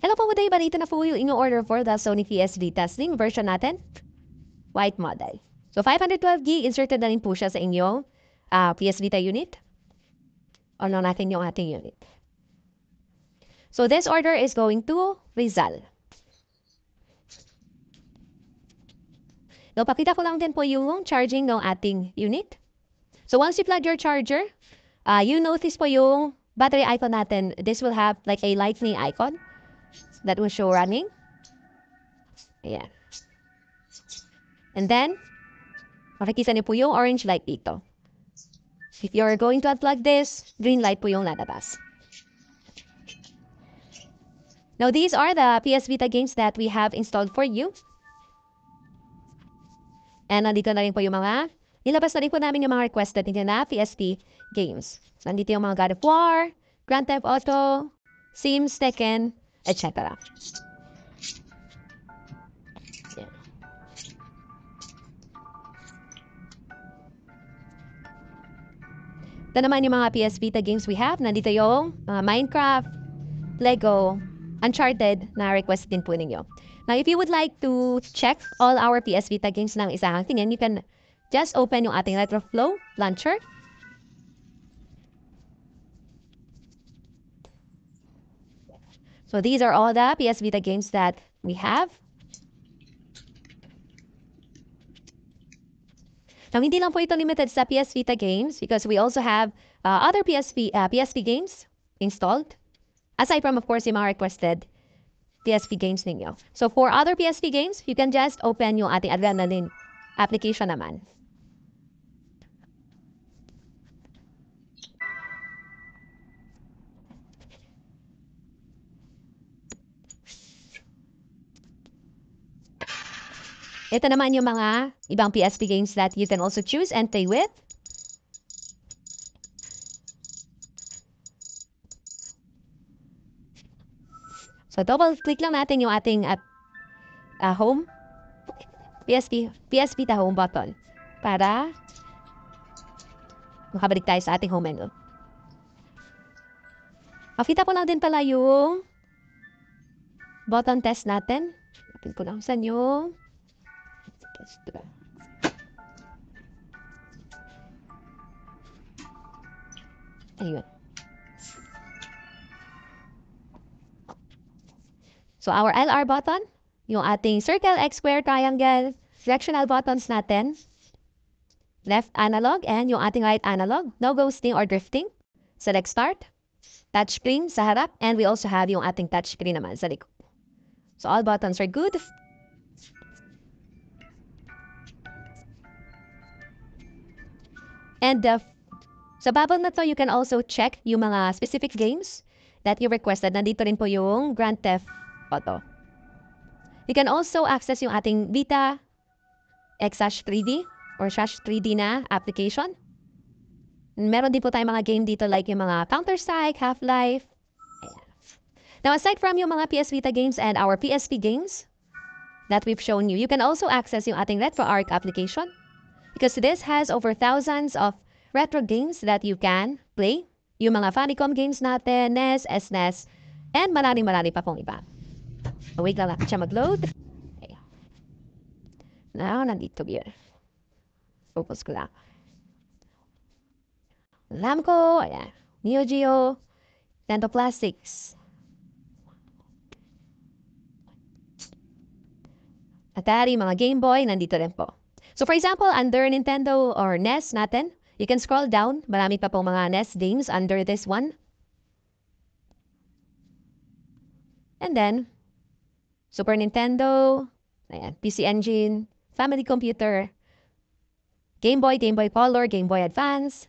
Hello po, Uday. Balito na po yung inyong order for the Sony PS Vita Slim version natin. White model. So 512GB, inserted na rin po siya sa inyong PS Vita unit. On lang natin yung ating unit. So this order is going to Rizal. So pakita ko lang din po yung charging ng ating unit. So once you plug your charger, you notice po yung battery icon natin. This will have like a lightning icon that will show running. Ayan. And then, makikita niyo po yung orange light dito. If you're going to unplug this, green light po yung lalabas. Now, these are the PS Vita games that we have installed for you. And nandito na rin po yung mga, nilabas na rin po namin yung mga requested ninyo na PSP games. So, nandito yung mga God of War, Grand Theft Auto, Sims, Tekken, etc. Yeah. Ito naman yung mga PS Vita games we have. Nandito yung Minecraft, Lego, Uncharted na request din po ninyo. Now, if you would like to check all our PS Vita games ng isang tingin, you can just open yung ating RetroFlow launcher. So these are all the PS Vita games that we have. Now, hindi lang po ito limited sa PS Vita games because we also have other PSP games installed. Aside from, of course, yung mga requested PSP games ninyo. So, for other PSP games, you can just open yung ating Adrenaline application naman. Ito naman yung mga ibang PSP games that you can also choose and play with. So, double-click lang natin yung ating home, PS Vita home button para makabalik tayo sa ating home menu. Makita po lang din pala yung button test natin. Napin ko lang saan yung ayun. So, our LR button, yung ating circle, X square, triangle, directional buttons natin, left analog, and yung ating right analog, no ghosting or drifting. Select start, touchscreen sa harap, and we also have yung ating touchscreen naman sa likod. So, all buttons are good. And sa bubble na to, you can also check yung mga specific games that you requested. Nandito rin po yung Grand Theft Auto. You can also access yung ating Vita X-3D or /3D na application. Meron din po tayong mga game dito like yung mga Counter-Strike, Half-Life. Now, aside from yung mga PS Vita games and our PSP games that we've shown you, you can also access yung ating RetroArch application because this has over thousands of retro games that you can play. Yung mga Famicom games natin, NES, SNES, and marami pa pong iba. Wait lang natin siya mag-load. Okay. Now, nandito yun. Focus ko lang. Namco, ayan. Neo Geo, Nintendo Classics. Atari, mga Game Boy, nandito rin po. So for example, under Nintendo or NES natin, you can scroll down. Marami pa pong mga NES games under this one. And then, Super Nintendo, ayan, PC Engine, Family Computer, Game Boy, Game Boy Color, Game Boy Advance.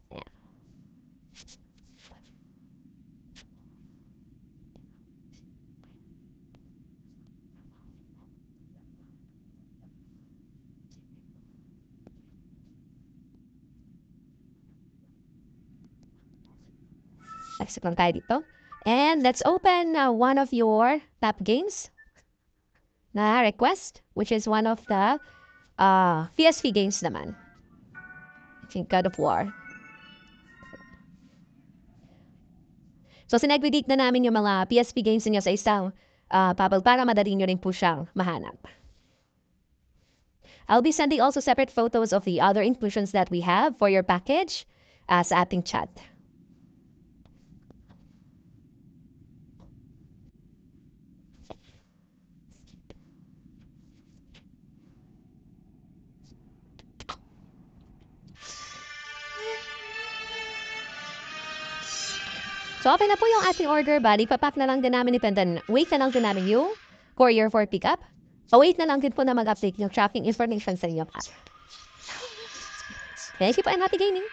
Ayan. Accept lang tayo dito. And let's open one of your top games na request, which is one of the PSP games naman. I think God of War. So, sinegregate na namin yung mga PSP games niyo sa isang bubble para madali nyo rin po siyang mahanap. I'll be sending also separate photos of the other inclusions that we have for your package sa ating chat. So, okay na po yung ating order, buddy. Papack na lang din namin ito and then wait na lang din namin yung courier for pickup. So, wait na lang din po na mag-update yung tracking information sa inyo. Thank you po and happy gaming!